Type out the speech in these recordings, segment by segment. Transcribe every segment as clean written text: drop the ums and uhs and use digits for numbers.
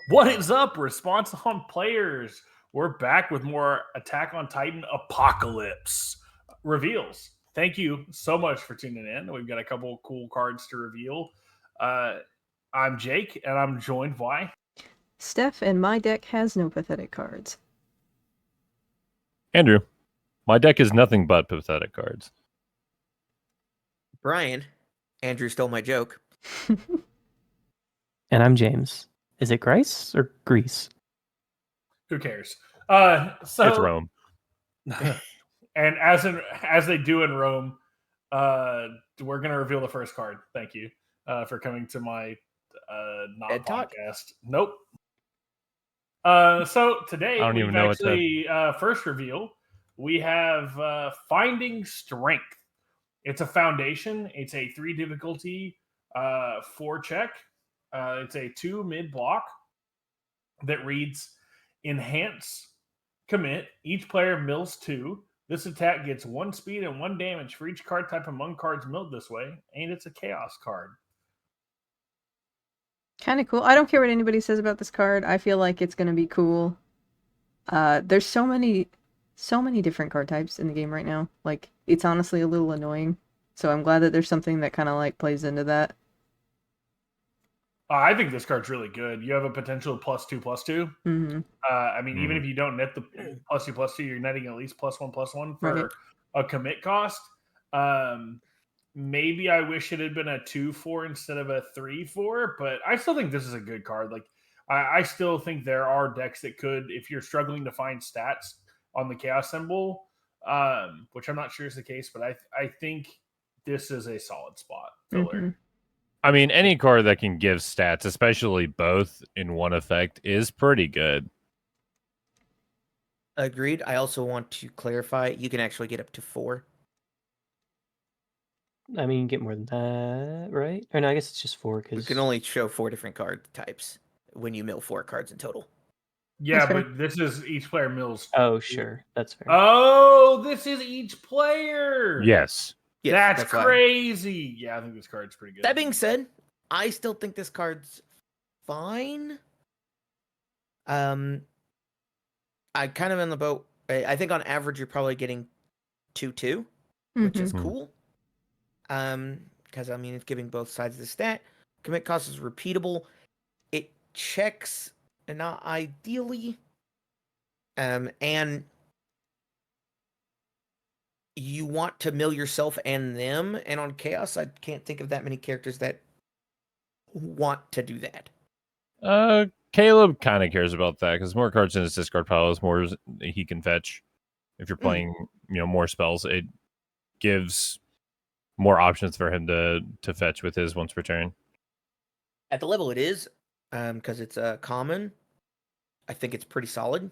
What is up, Response on Players? We're back with more Attack on Titan Apocalypse reveals. Thank you so much for tuning in. We've got a couple cool cards to reveal. I'm Jake, and I'm joined by Steph, and my deck has no pathetic cards. Andrew. My deck is nothing but pathetic cards. Brian. Andrew stole my joke. And I'm James. Is it Grice or Greece? Who Cares? It's Rome. And as they do in Rome, we're going to reveal the first card. Thank you for coming to my not Ed Talk. podcast. Nope. So today, I don't even know actually first reveal, we have Finding Strength. It's a foundation. It's a 3 difficulty 4 check. It's a 2 mid block that reads Enhance, commit. Each player mills 2. This attack gets 1 speed and 1 damage for each card type among cards milled this way, and it's a chaos card. Kind of cool. I don't care what anybody says about this card. I feel like it's going to be cool. There's so many different card types in the game right now. Like, it's honestly a little annoying. So I'm glad that there's something that kind of like plays into that. I think this card's really good. You have a potential +2/+2. Mm-hmm. I mean, even if you don't net the +2/+2, you're netting at least +1/+1 for Right. a commit cost. Maybe I wish it had been a 2/4 instead of a 3/4, but I still think this is a good card. Like, I still think there are decks that could, if you're struggling to find stats on the chaos symbol, which I'm not sure is the case, but I think this is a solid spot filler. Mm-hmm. I mean, any card that can give stats, especially both in one effect, is pretty good. Agreed. I also want to clarify, you can actually get up to 4. I mean, you get more than that, right? Or no, I guess it's just 4 You because can only show 4 different card types when you mill 4 cards in total. Yeah, That's fair. but this is each player mills. Oh, sure, that's fair. Oh, this is each player. Yes. Yes, that's why. crazy. Yeah, I think this card's pretty good. That being said, I still think this card's fine. I kind of in the boat. I think on average you're probably getting 2/2, which is Mhm. cool. Because I mean it's giving both sides of the stat. Commit cost is repeatable. It checks not ideally. And you want to mill yourself and them, and on chaos, I can't think of that many characters that want to do that. Caleb kind of cares about that because more cards in his discard pile is more he can fetch. If you're playing, more spells, it gives more options for him to fetch with his once per turn. At the level it is, because it's a common, I think it's pretty solid.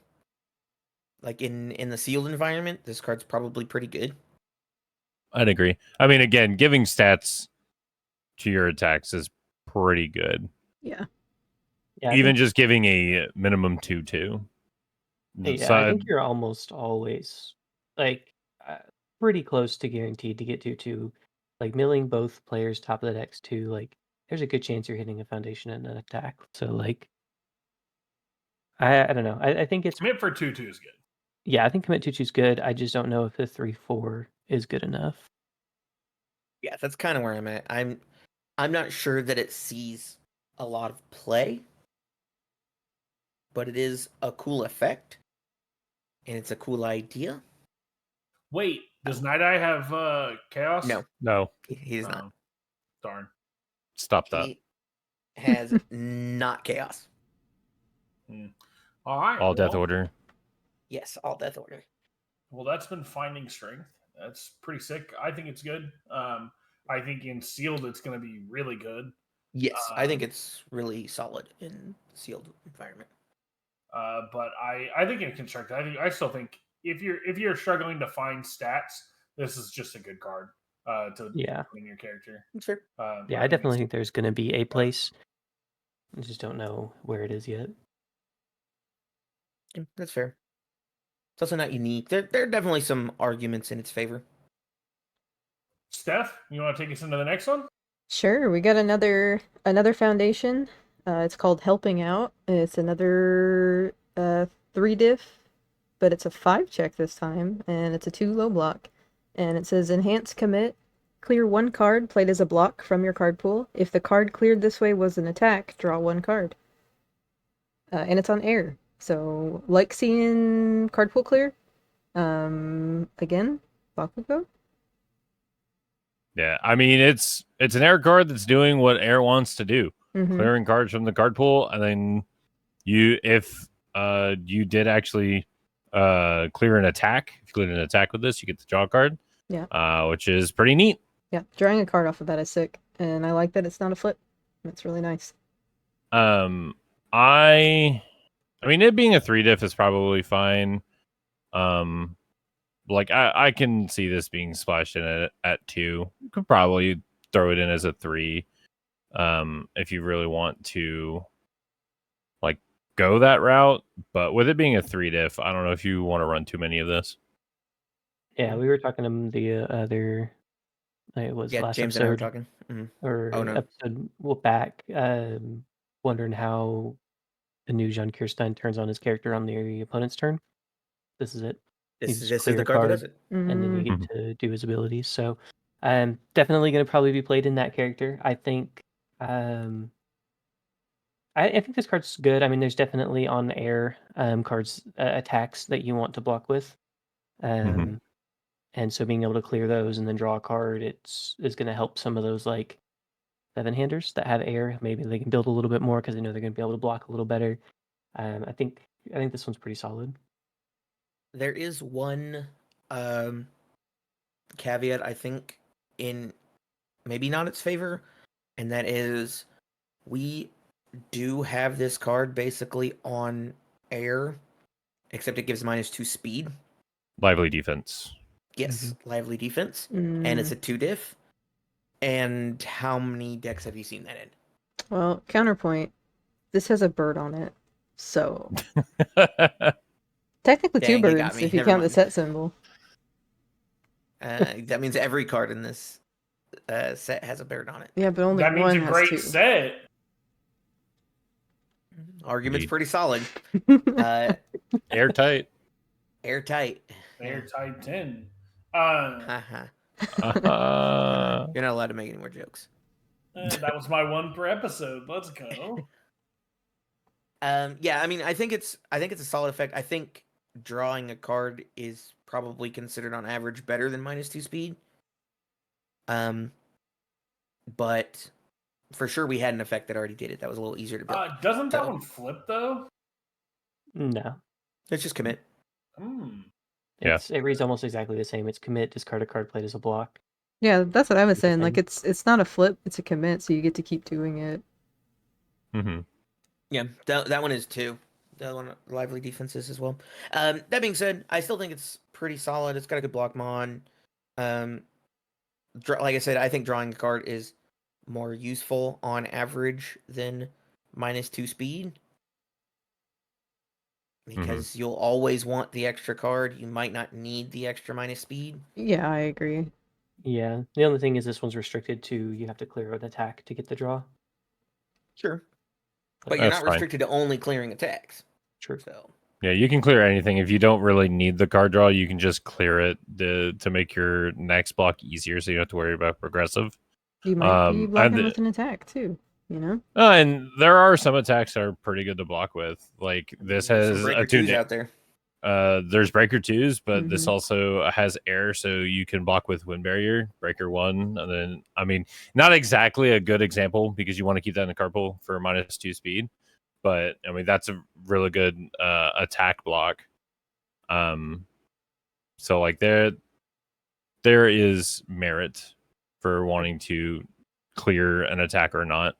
Like in the sealed environment, this card's probably pretty good. I'd agree. I mean, again, giving stats to your attacks is pretty good. Yeah. Yeah, Even just giving a minimum 2/2. I think you're almost always like pretty close to guaranteed to get 2/2. Like milling both players top of the decks too. Like, there's a good chance you're hitting a foundation and an attack. So like, I don't know. I think it's Commit for 2/2 is good. Yeah, I think commit 2/2 is good. I just don't know if the 3/4 is good enough. Yeah, that's kind of where I'm at. I'm not sure that it sees a lot of play, but it is a cool effect, and it's a cool idea. Wait, does Night Eye have chaos? No, he does not. Darn. Stop that. He has not chaos. All right. All Death Order. Yes, all Death Order. Well, that's been Finding Strength. That's pretty sick. I think it's good. I think in sealed it's going to be really good. Yes, I think it's really solid in sealed environment. But I think in constructed, I still think if you're struggling to find stats, this is just a good card to put in your character. Sure. I definitely think there's going to be a place. I just don't know where it is yet. Yeah, that's fair. It's also not unique. There are definitely some arguments in its favor. Steph, you want to take us into the next one? Sure. We got another foundation. It's called Helping Out. It's another 3 diff, but it's a 5 check this time, and it's a 2 low block. And it says Enhance Commit. Clear 1 card played as a block from your card pool. If the card cleared this way was an attack, draw 1 card. And it's on air. So, like seeing card pool clear. Again, Bakugo. Yeah, I mean it's an air card that's doing what air wants to do, clearing cards from the card pool, and then if you did actually clear an attack, if you cleared an attack with this, you get the draw card. Yeah. Which is pretty neat. Yeah, drawing a card off of that is sick, and I like that it's not a flip. That's really nice. I mean, it being a 3-diff is probably fine. Like I can see this being splashed in at 2. You could probably throw it in as a 3, if you really want to, like, go that route. But with it being a 3-diff, I don't know if you want to run too many of this. Yeah, we were talking to the other. It was last James episode, and I were talking. or no. episode back, wondering how the new John Kirstein turns on his character on the opponent's turn. This is it. This is the card that does it. And then you get to do his abilities. So definitely going to probably be played in that character. I think I think this card's good. I mean, there's definitely on air cards attacks that you want to block with. And so being able to clear those and then draw a card, is going to help some of those like 7-handers that have air. Maybe they can build a little bit more because they know they're going to be able to block a little better. I think this one's pretty solid. There is one caveat, I think, in maybe not its favor, and that is we do have this card basically on air, except it gives -2 speed. Lively defense. Yes, lively defense. And it's a 2-diff. And how many decks have you seen that in? Well, counterpoint, this has a bird on it. So technically Dang, 2 birds if you Never count mind. the set symbol. That means every card in this set has a bird on it. Yeah, but only That means one a has great 2. set. Argument's pretty solid. Airtight. Airtight. Airtight 10. You're not allowed to make any more jokes. That was my one per episode. Let's go. Yeah, I mean, I think it's a solid effect. I think drawing a card is probably considered on average better than -2 speed. But for sure we had an effect that already did it. That was a little easier to build. Doesn't that one flip though? No. Let's just commit. It reads almost exactly the same. It's commit, discard a card played as a block. Yeah, that's what I was saying. Like it's not a flip, it's a commit, so you get to keep doing it. Yeah, that one is 2. The one lively defenses as well. That being said, I still think it's pretty solid. It's got a good block mon. Like I said, I think drawing a card is more useful on average than -2 speed. Because you'll always want the extra card. You might not need the extra minus speed. Yeah, I agree. Yeah. The only thing is this one's restricted to you have to clear an attack to get the draw. Sure. But you're not restricted to only clearing attacks. True. So yeah, you can clear anything. If you don't really need the card draw, you can just clear it to make your next block easier so you don't have to worry about progressive. You might be blocking with an attack too, you know? And there are some attacks that are pretty good to block with. Like this has a 2 out there. There's breaker 2s, but this also has air, so you can block with wind barrier, breaker 1, and then I mean, not exactly a good example because you want to keep that in the card pool for -2 speed, but I mean that's a really good attack block. So like there is merit for wanting to clear an attack or not.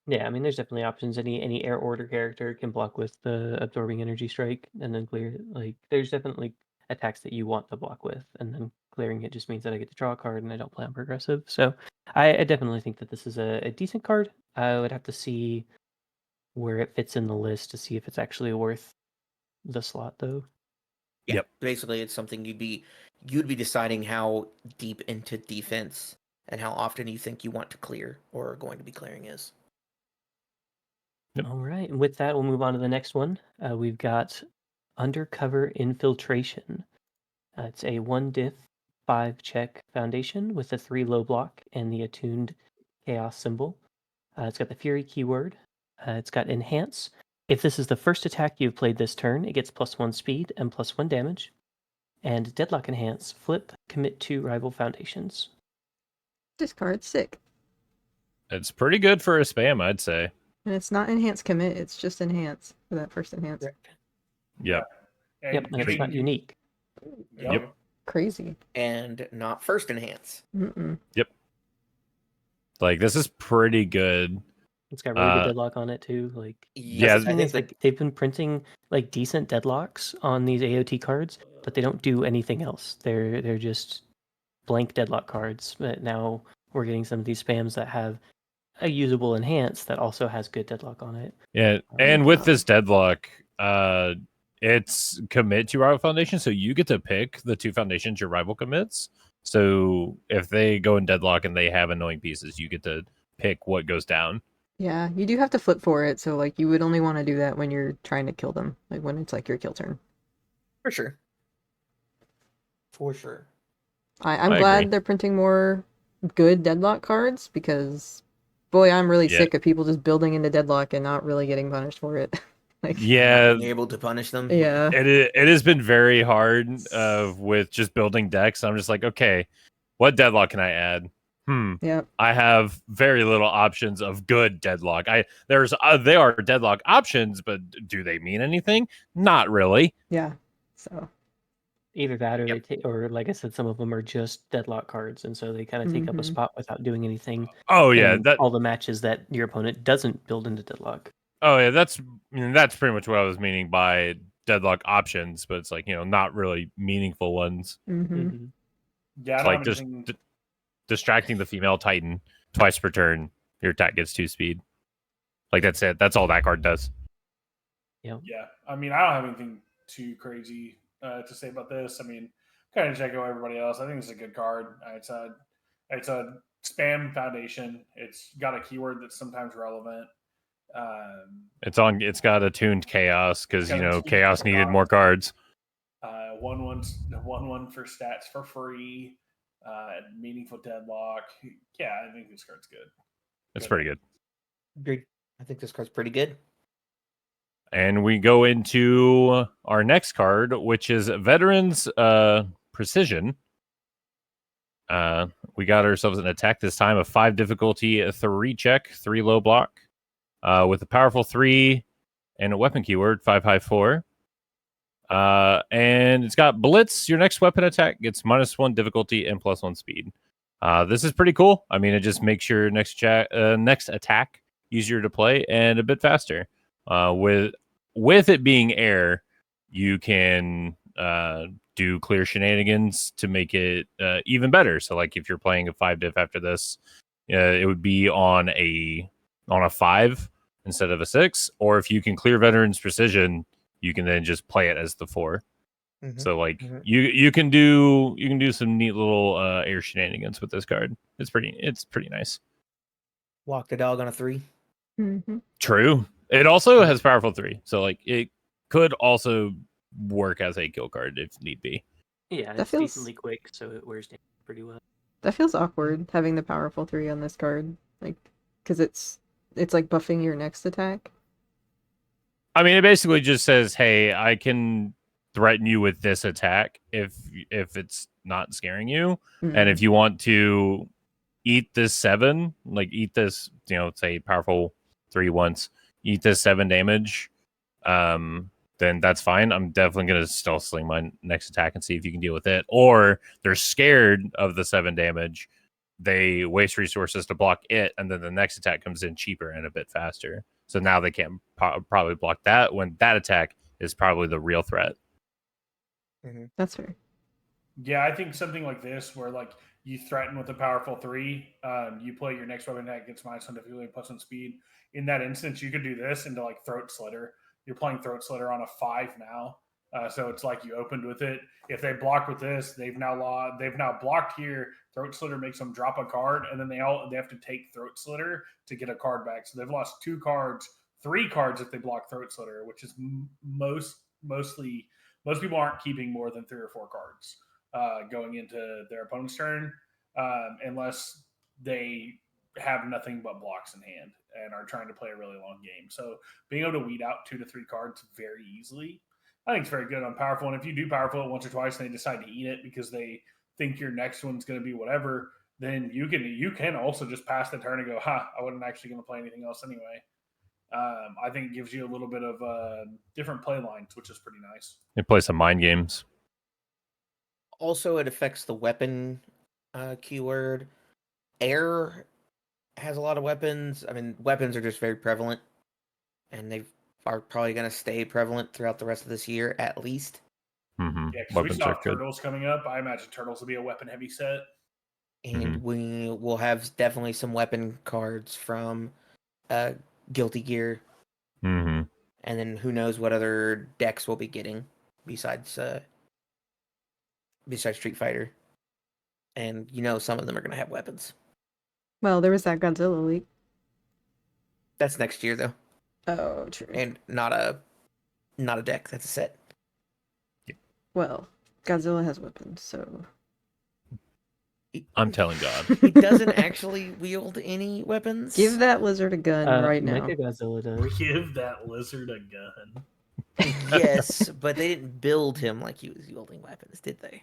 Yeah, I mean, there's definitely options. Any air order character can block with the absorbing energy strike and then clear it. Like, there's definitely attacks that you want to block with, and then clearing it just means that I get to draw a card and I don't play on progressive. So I definitely think that this is a decent card. I would have to see where it fits in the list to see if it's actually worth the slot, though. Yeah, yep. Basically, it's something you'd be deciding how deep into defense and how often you think you want to clear or are going to be clearing is. Yep. All right. And with that, we'll move on to the next one. We've got Undercover Infiltration. It's a 1 diff 5 check foundation with a 3 low block and the attuned chaos symbol. It's got the Fury keyword. It's got Enhance. If this is the first attack you've played this turn, it gets +1 speed and +1 damage. And Deadlock Enhance. Flip, commit 2 rival foundations. This card's sick. It's pretty good for a spam, I'd say. And it's not enhance commit, it's just enhance for that first enhance. Yep. Yep, and it's not unique. Yep. Crazy. And not first enhance. Mm-mm. Yep. Like, this is pretty good. It's got really good deadlock on it too. Like, yeah, the thing is, like, they've been printing like decent deadlocks on these AOT cards, but they don't do anything else. They're just blank deadlock cards. But now we're getting some of these spams that have a usable enhance that also has good deadlock on it. Yeah, and with this deadlock, it's commit to rival foundation, so you get to pick the 2 foundations your rival commits. So if they go in deadlock and they have annoying pieces, you get to pick what goes down. Yeah, you do have to flip for it, so like you would only want to do that when you're trying to kill them, like when it's like your kill turn. For sure. For sure. I'm I glad agree. they're printing more good deadlock cards because, boy, I'm really sick of people just building into deadlock and not really getting punished for it. Like, Yeah, Not being able to punish them. yeah, it has been very hard with just building decks. I'm just like, okay, what deadlock can I add? yeah. I have very little options of good deadlock. They are deadlock options, but do they mean anything? Not really. Yeah. So Either that, or or like I said, some of them are just deadlock cards, and so they kind of take up a spot without doing anything. Oh yeah, in all the matches that your opponent doesn't build into deadlock. Oh yeah, that's pretty much what I was meaning by deadlock options, but it's like, not really meaningful ones. Mm-hmm. Yeah, It's like just distracting the female Titan twice per turn. Your attack gets 2 speed. Like, that's it. That's all that card does. Yeah. I mean, I don't have anything too crazy to say about this. I mean, kind of check out everybody else. I think it's a good card. It's a spam foundation. It's got a keyword that's sometimes relevant. It's got attuned chaos because chaos needed more cards. 1/1 for stats for free. Meaningful deadlock. Yeah, I think this card's good. It's pretty good. Agreed. I think this card's pretty good. And we go into our next card, which is Veterans Precision. We got ourselves an attack this time of 5 difficulty, a 3 check, 3 low block, with a powerful 3 and a weapon keyword, 5 high 4. And it's got Blitz. Your next weapon attack gets -1 difficulty and +1 speed. This is pretty cool. I mean, it just makes your next attack easier to play and a bit faster. With it being air, you can do clear shenanigans to make it even better. So, like, if you're playing a 5 diff after this, it would be on a 5 instead of a 6. Or if you can clear Veterans Precision, you can then just play it as the 4. Mm-hmm. So, like, you can do some neat little air shenanigans with this card. It's pretty nice. Walk the dog on a 3. Mm-hmm. True. It also has powerful 3, so like it could also work as a kill card if need be. Yeah, it's decently quick, so it wears down pretty well. That feels awkward having the powerful 3 on this card, like, because it's like buffing your next attack. I mean, it basically just says, "Hey, I can threaten you with this attack if it's not scaring you, and if you want to eat this 7, like eat this, say powerful 3 once." Eat this 7 damage, then that's fine. I'm definitely going to still sling my next attack and see if you can deal with it. Or they're scared of the 7 damage. They waste resources to block it, and then the next attack comes in cheaper and a bit faster. So now they can't probably block that when that attack is probably the real threat. Mm-hmm. That's fair. Yeah, I think something like this where, like, you threaten with a powerful 3, you play your next weapon attack gets -1 difficulty +1 speed. In that instance, you could do this into like Throat Slitter. You're playing Throat Slitter on a 5 now, so it's like you opened with it. If they block with this, they've now blocked here. Throat Slitter makes them drop a card, and then they have to take Throat Slitter to get a card back. So they've lost 2 cards 3 cards if they block Throat Slitter, which is most people aren't keeping more than 3 or 4 cards going into their opponent's turn, unless they have nothing but blocks in hand and are trying to play a really long game. So being able to weed out 2 to 3 cards very easily, I think it's very good on powerful. And if you do powerful it once or twice and they decide to eat it because they think your next one's going to be whatever, then you can also just pass the turn and go, I wasn't actually going to play anything else anyway. I think it gives you a little bit of different play lines, which is pretty nice. They play some mind games. Also, it affects the weapon keyword. Air has a lot of weapons. I mean, weapons are just very prevalent, and they are probably going to stay prevalent throughout the rest of this year, at least. Mm-hmm. Yeah, because we still have turtles coming up. I imagine turtles will be a weapon-heavy set. And we will have definitely some weapon cards from Guilty Gear. Mm-hmm. And then who knows what other decks we'll be getting besides Street Fighter. And some of them are going to have weapons. Well, there was that Godzilla leak. That's next year, though. Oh, true. And not a deck. That's a set. Well, Godzilla has weapons, so... I'm telling God. He doesn't actually wield any weapons. Give that lizard a gun right now. Mechagodzilla does. Give that lizard a gun. Yes, but they didn't build him like he was wielding weapons, did they?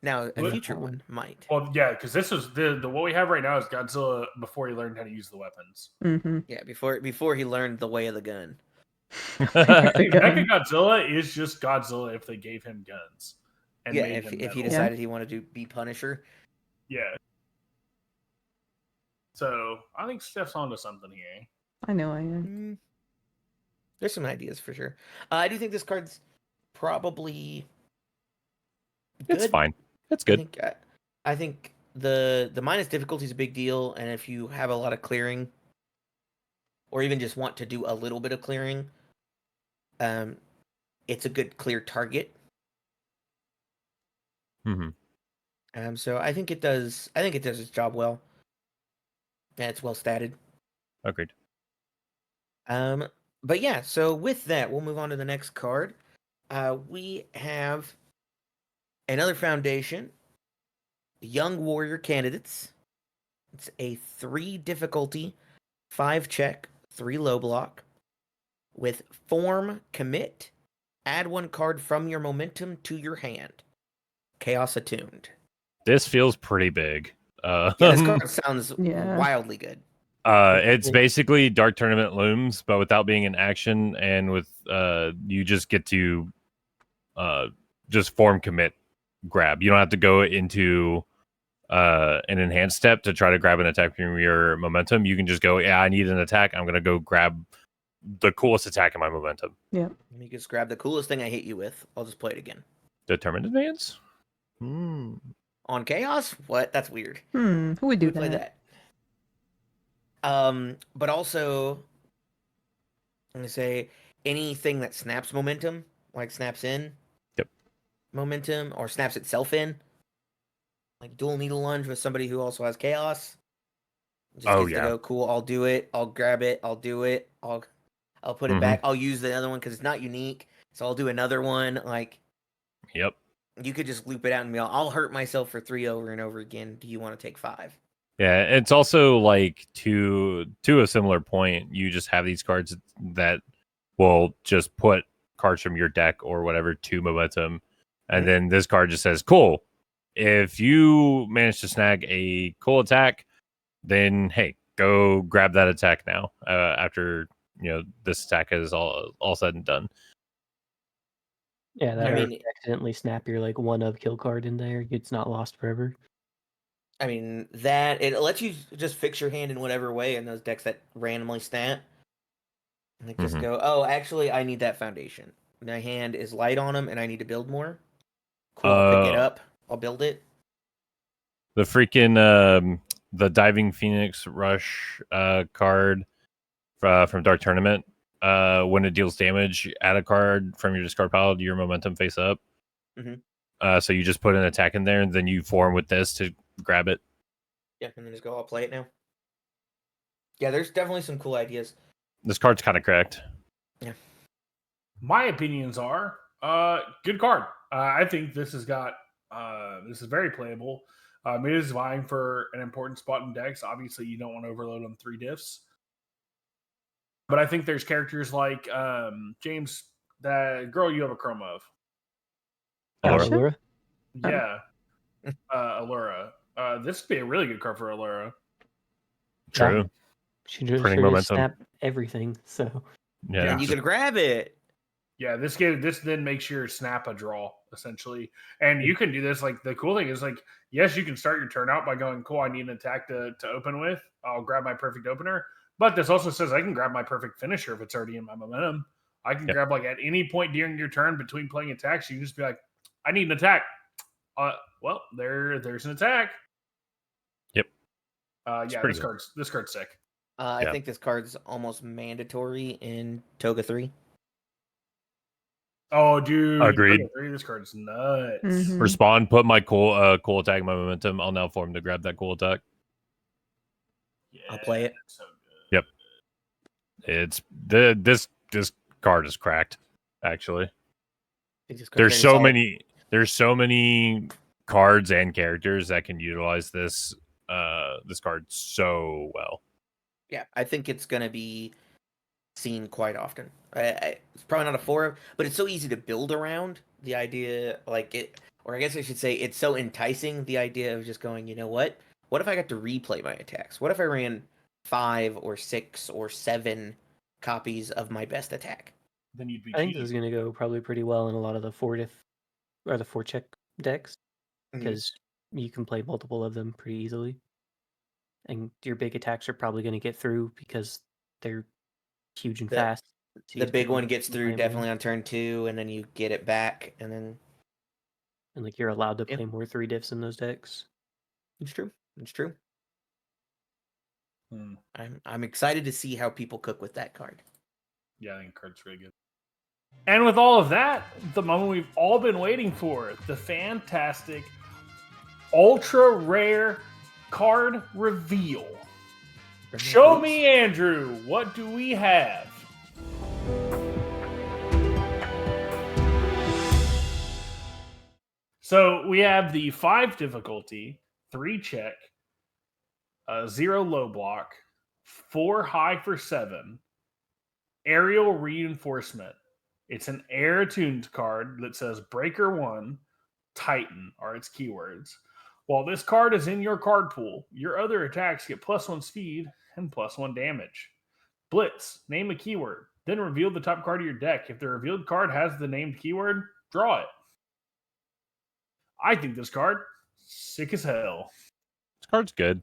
Now, a future one might. Well, yeah, because this is the what we have right now is Godzilla before he learned how to use the weapons. Mm-hmm. Yeah, before he learned the way of the gun. Mechagodzilla is just Godzilla if they gave him guns. And yeah, if he decided he wanted to be Punisher. Yeah. So I think Steph's onto something here. I know I am. There's some ideas for sure. I do think this card's probably good. It's fine. It's good. I think the minus difficulty is a big deal, and if you have a lot of clearing, or even just want to do a little bit of clearing, it's a good clear target. Mm-hmm. So I think it does. I think it does its job well. And it's well statted. Agreed. But yeah. So with that, we'll move on to the next card. We have another foundation. Young Warrior Candidates. It's a 3 difficulty, 5 check, 3 low block, with form commit. Add 1 card from your momentum to your hand. Chaos Attuned. This feels pretty big. This card sounds wildly good. It's basically Dark Tournament Looms, but without being in action, and with you just get to just form commit grab. You don't have to go into an enhanced step to try to grab an attack from your momentum. You can just go, I need an attack. I'm gonna go grab the coolest attack in my momentum. Yeah. You just grab the coolest thing I hit you with. I'll just play it again. Determined advance? On Chaos? What? That's weird. Who would do play that? But also, I'm gonna say anything that snaps momentum, like snaps in momentum, or snaps itself in, like dual needle lunge with somebody who also has Chaos. Just gets to go, cool, I'll do it, I'll grab it, I'll do it, I'll put it back, I'll use the other one because it's not unique, so I'll do another one. Like, you could just loop it out and be, I'll hurt myself for 3 over and over again. Do you want to take 5? Yeah, it's also like to a similar point, you just have these cards that will just put cards from your deck or whatever to momentum. And then this card just says, cool. If you manage to snag a cool attack, then hey, go grab that attack now. After this attack is all said and done. Yeah, that would accidentally snap your 1-of kill card in there. It's not lost forever. I mean, that it lets you just fix your hand in whatever way in those decks that randomly snap. And just go, oh, actually, I need that foundation. My hand is light on them, and I need to build more. Cool, I'll pick it up. I'll build it. The freaking the Diving Phoenix Rush card from Dark Tournament. When it deals damage, add a card from your discard pile to your momentum face up. So you just put an attack in there, and then you form with this to grab it. Yeah, and then just go, I'll play it now. Yeah, there's definitely some cool ideas. this card's kind of cracked. Yeah. My opinions are good card. I think this has got this is very playable. It is vying for an important spot in decks. Obviously, you don't want to overload on 3 diffs. But I think there's characters like James, that girl you have a chrome of. Allura? Yeah. Allura. This would be a really good card for Allura. True. She just Printing momentum. snap everything, so Yeah. And you could grab it. Yeah, this then makes your snap a draw, essentially. And you can do this, like, the cool thing is, like, yes, you can start your turn out by going, cool, I need an attack to open with. I'll grab my perfect opener. But this also says I can grab my perfect finisher if it's already in my momentum. I can grab, like, at any point during your turn between playing attacks, you can just be like, I need an attack. Well, there's an attack. Yep. Yeah, this card's sick. I think this card's almost mandatory in Toga 3. Oh, dude. Agreed. This card's nuts. Mhm. Respond, put my cool attack in my momentum. I'll now form to grab that cool attack. Yeah, I'll play it. So good. Yep. It's this card is cracked, actually. There's so many cards and characters that can utilize this card so well. Yeah, I think it's going to be seen quite often. It's probably not a 4, but it's so easy to build around the idea, like it, or I guess I should say it's so enticing, the idea of just going, you know what if I got to replay my attacks? What if I ran 5 or 6 or 7 copies of my best attack? Then you'd be I think this is going to go probably pretty well in a lot of the 4-check decks, because you can play multiple of them pretty easily. And your big attacks are probably going to get through because they're huge and fast. The big one gets through definitely on turn 2, and then you get it back, and like you're allowed to play more 3 diffs in those decks. It's true. I'm excited to see how people cook with that card. Yeah, I think the card's really good. And with all of that, the moment we've all been waiting for, the fantastic, ultra rare card reveal. Show me, Andrew, what do we have? So we have the 5 difficulty, 3 check, 0 low block, 4 high for 7, aerial reinforcement. It's an air attuned card that says Breaker 1, Titan are its keywords. While this card is in your card pool, your other attacks get +1 speed and +1 damage. Blitz, name a keyword, then reveal the top card of your deck. If the revealed card has the named keyword, draw it. I think this card, sick as hell. This card's good.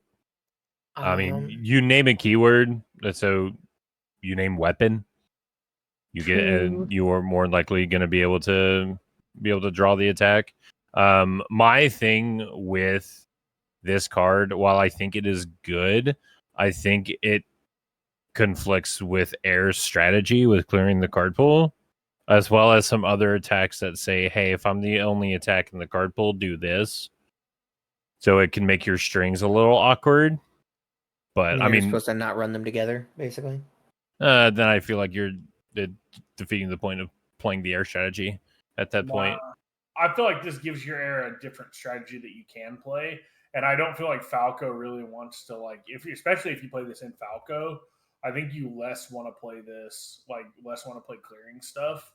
I mean, you name a keyword, so you name weapon, you get, and you are more likely going to be able to draw the attack. My thing with this card, while I think it is good, I think it conflicts with Air's strategy with clearing the card pool, as well as some other attacks that say, hey, if I'm the only attack in the card pool, do this. So it can make your strings a little awkward. But I mean, you're supposed to not run them together, basically. Then I feel like you're defeating the point of playing the Air strategy at that point. I feel like this gives your Air a different strategy that you can play. And I don't feel like Falco really wants to, like, especially if you play this in Falco, I think you less want to play this, like, less want to play clearing stuff.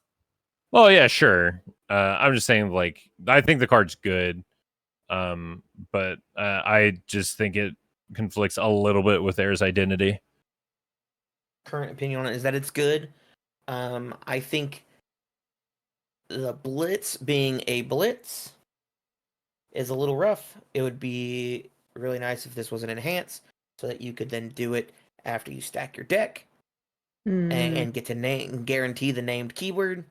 Oh, yeah, sure. I'm just saying, like, I think the card's good. But I just think it conflicts a little bit with Air's identity. Current opinion on it is that it's good. I think the blitz being a blitz is a little rough. It would be really nice if this was an enhance, so that you could then do it after you stack your deck and get to guarantee the named keyword.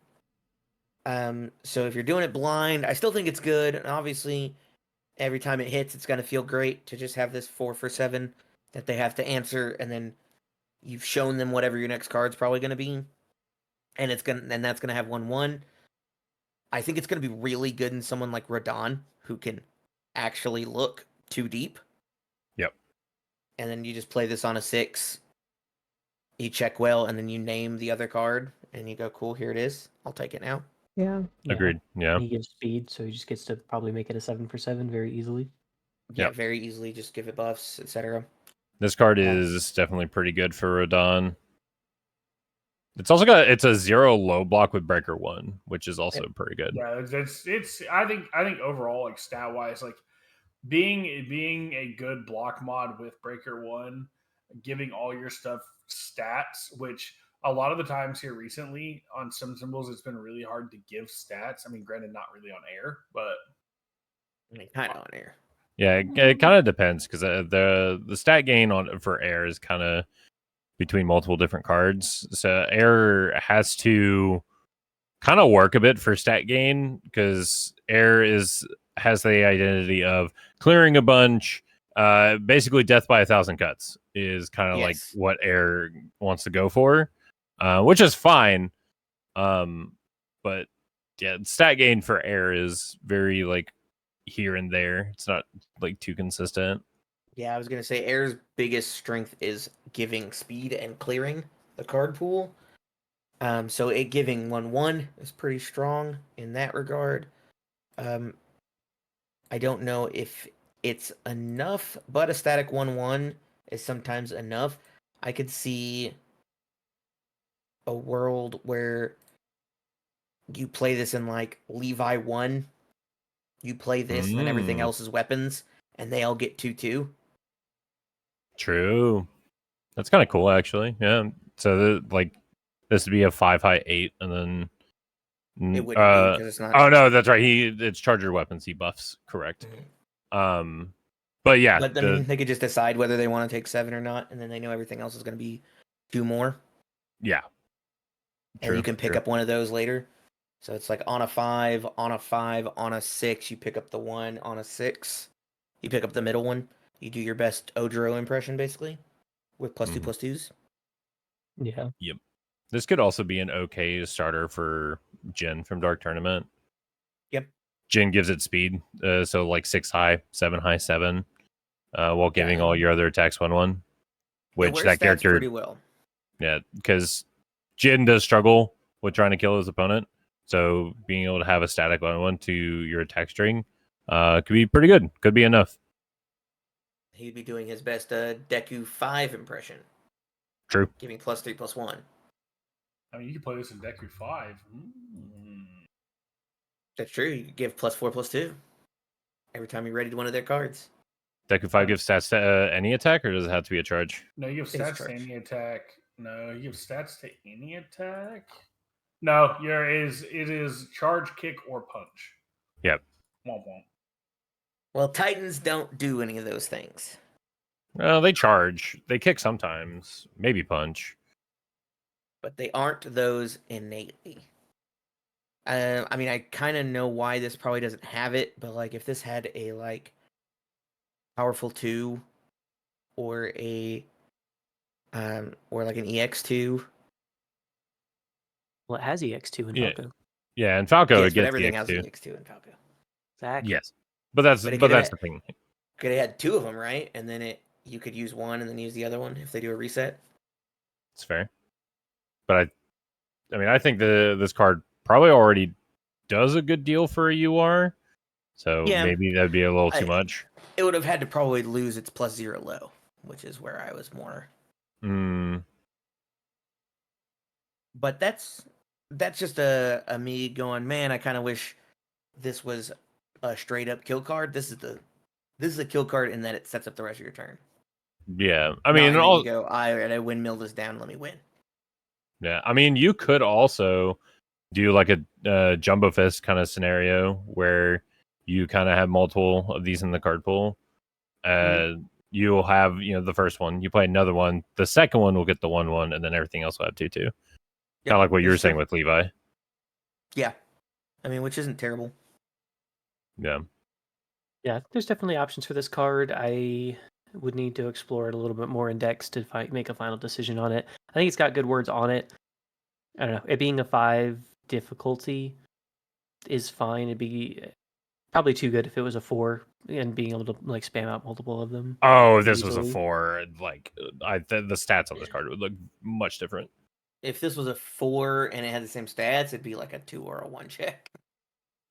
So if you're doing it blind, I still think it's good. And obviously, every time it hits, it's going to feel great to just have this 4 for 7 that they have to answer, and then you've shown them whatever your next card's probably going to be, and that's going to have 1/1. I think it's going to be really good in someone like Radon, who can actually look too deep. Yep. And then you just play this on a 6. you check well, and then you name the other card, and you go, cool, here it is. I'll take it now. Yeah. Agreed. Yeah. He gives speed, so he just gets to probably make it a 7 for 7 very easily. Yeah, Yep. very easily. Just give it buffs, etc. This card is definitely pretty good for Radon. It's also it's a 0 low block with Breaker 1, which is also pretty good. Yeah, it's I think overall, like, stat wise, like, being a good block mod with Breaker 1, giving all your stuff stats, which a lot of the times here recently on some symbols it's been really hard to give stats. I mean, granted, not really on air, but I mean, kind of on air. Yeah, it kind of depends, because the stat gain for air is kind of between multiple different cards. So air has to kind of work a bit for stat gain, because air has the identity of clearing a bunch. Basically, death by 1,000 cuts is kind of like what air wants to go for, which is fine. But yeah, stat gain for air is very like here and there. It's not like too consistent. Yeah, I was gonna say air's biggest strength is giving speed and clearing the card pool. So it giving 1/1 is pretty strong in that regard. I don't know if it's enough, but a static 1/1 is sometimes enough. I could see a world where you play this in like Levi 1. You play this, and then everything else is weapons, and they all get 2/2. True. That's kind of cool, actually. Yeah. So like this would be a 5 high 8, and then It wouldn't be because it's not. Oh no, that's right. It's charger weapons he buffs. Correct. But yeah, But I mean, they could just decide whether they want to take 7 or not, and then they know everything else is going to be 2 more. Yeah. And you can pick up one of those later. So it's like on a 5, on a 5, on a 6, you pick up the 1, on a 6, you pick up the middle one. You do your best Odro impression, basically, with +2/+2s. Yeah. Yep. This could also be an okay starter for Jin from Dark Tournament. Yep. Jin gives it speed, so like 6 high, 7 high, 7, while giving all your other attacks 1/1. Which that character pretty well. Yeah, because Jin does struggle with trying to kill his opponent, so being able to have a static 1/1 to your attack string could be pretty good. Could be enough. He'd be doing his best Deku 5 impression. True. Giving +3/+1. I mean, you can play this in Deku 5. That's true. You give +4/+2 every time you ready to one of their cards. Deku 5 gives stats to any attack, or does it have to be a charge? No, you give stats to any attack. No, you give stats to any attack. No, it is charge, kick, or punch. Yep. Womp womp. Well, Titans don't do any of those things. They charge. They kick sometimes. Maybe punch. But they aren't those innately. I mean, I kind of know why this probably doesn't have it, but like if this had a like powerful 2 or a or like an EX2. Well, it has EX2 in Falco. Yeah, and Falco yes, it gets everything EX2. has EX2 in Falco. Exactly. Yes. But that's the thing. Could have had 2 of them, right? And then you could use one and then use the other one if they do a reset. It's fair. But I mean, I think this card probably already does a good deal for a UR. So maybe that'd be a little too much. It would have had to probably lose its +0 low, which is where I was more. But that's just a me going, man, I kind of wish this was a straight up kill card. This is a kill card in that it sets up the rest of your turn. Yeah, I mean, you go, I windmill this down. Let me win. Yeah, I mean, you could also do like a jumbo fist kind of scenario where you kind of have multiple of these in the card pool. You'll have the first one. You play another one. The second one will get the 1/1, and then everything else will have 2/2. Yep, kind of like what you were saying with Levi. Yeah, I mean, which isn't terrible. Yeah. Yeah, there's definitely options for this card. I would need to explore it a little bit more in decks to make a final decision on it. I think it's got good words on it. I don't know. It being a 5 difficulty is fine. Probably too good if it was a 4 and being able to like spam out multiple of them. Oh, if this was a easily. 4, like the stats on this card would look much different. If this was a 4 and it had the same stats, it'd be like a 2 or a 1 check.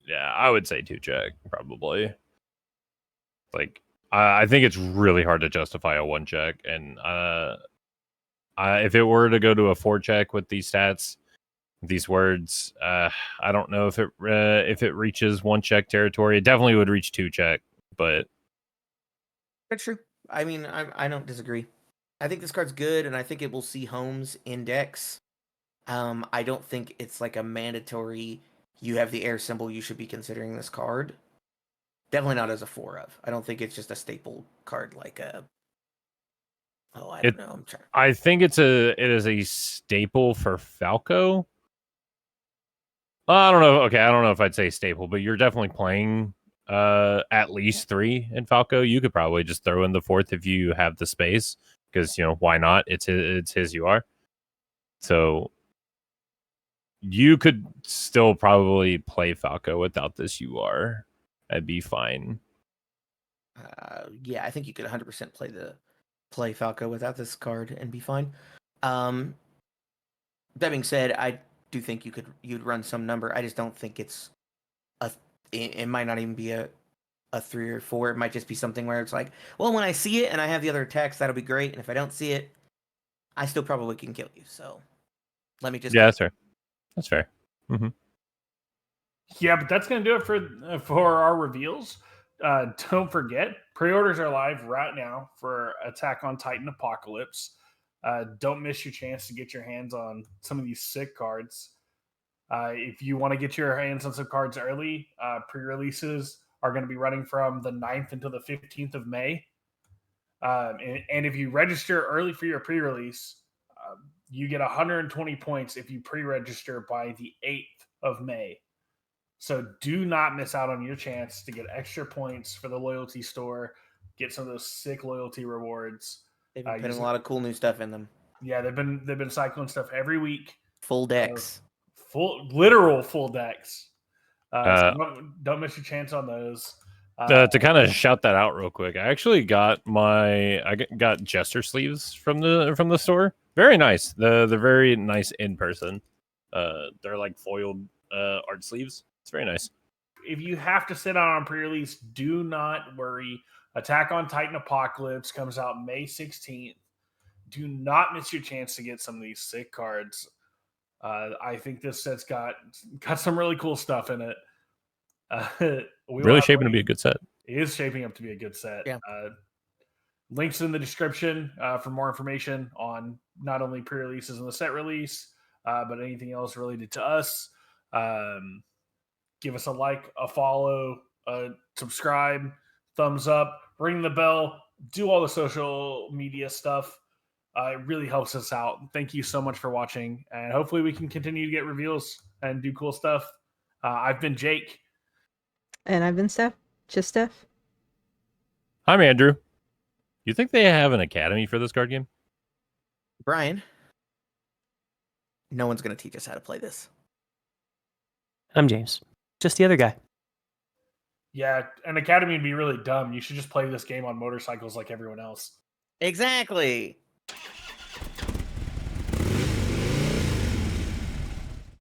Yeah, I would say 2 check probably. Like I think it's really hard to justify a 1 check, and if it were to go to a 4 check with these stats, these words, I don't know if it reaches 1 check territory. It definitely would reach 2 check, but That's true. I mean, I don't disagree. I think this card's good, and I think it will see homes in decks. I don't think it's like a mandatory. You have the air symbol. You should be considering this card. Definitely not as a 4 of. I don't think it's just a staple card like a. Oh, I don't know. I'm trying. I think it is a staple for Falco. I don't know. Okay, I don't know if I'd say staple, but you're definitely playing at least 3 in Falco. You could probably just throw in the 4th if you have the space, because why not? It's his UR. So you could still probably play Falco without this UR. That'd be fine. Yeah, I think you could 100% play Falco without this card and be fine. That being said, I do think you'd run some number. I just don't think it's it might not even be a 3 or 4. It might just be something where it's like, well, when I see it and I have the other attacks, that'll be great. And if I don't see it, I still probably can kill you. So let me just that's fair. That's fair. Mm-hmm. Yeah, but that's going to do it for our reveals. Don't forget, pre-orders are live right now for Attack on Titan Apocalypse. Don't miss your chance to get your hands on some of these sick cards. If you want to get your hands on some cards early, pre-releases are going to be running from the 9th until the 15th of May. And if you register early for your pre-release, you get 120 points if you pre-register by the 8th of May. So do not miss out on your chance to get extra points for the loyalty store, get some of those sick loyalty rewards. They've been putting a lot of cool new stuff in them. Yeah, they've been cycling stuff every week. Full decks. Literal full decks. So don't miss your chance on those. To kind of shout that out real quick, I actually got got Jester sleeves from the store. Very nice. They're very nice in person. They're like foiled art sleeves. It's very nice. If you have to sit on pre-release, do not worry. Attack on Titan Apocalypse comes out May 16th. Do not miss your chance to get some of these sick cards. I think this set's got some really cool stuff in it. Really shaping to be a good set. It is shaping up to be a good set. Yeah. Links in the description for more information on not only pre-releases and the set release, but anything else related to us. Give us a like, a follow, subscribe, thumbs up, ring the bell, do all the social media stuff. It really helps us out. Thank you so much for watching, and hopefully we can continue to get reveals and do cool stuff. I've been Jake. And I've been Steph. Just Steph. I'm Andrew. You think they have an academy for this card game? Brian, no one's going to teach us how to play this. I'm James. Just the other guy. Yeah, an academy would be really dumb. You should just play this game on motorcycles like everyone else. Exactly.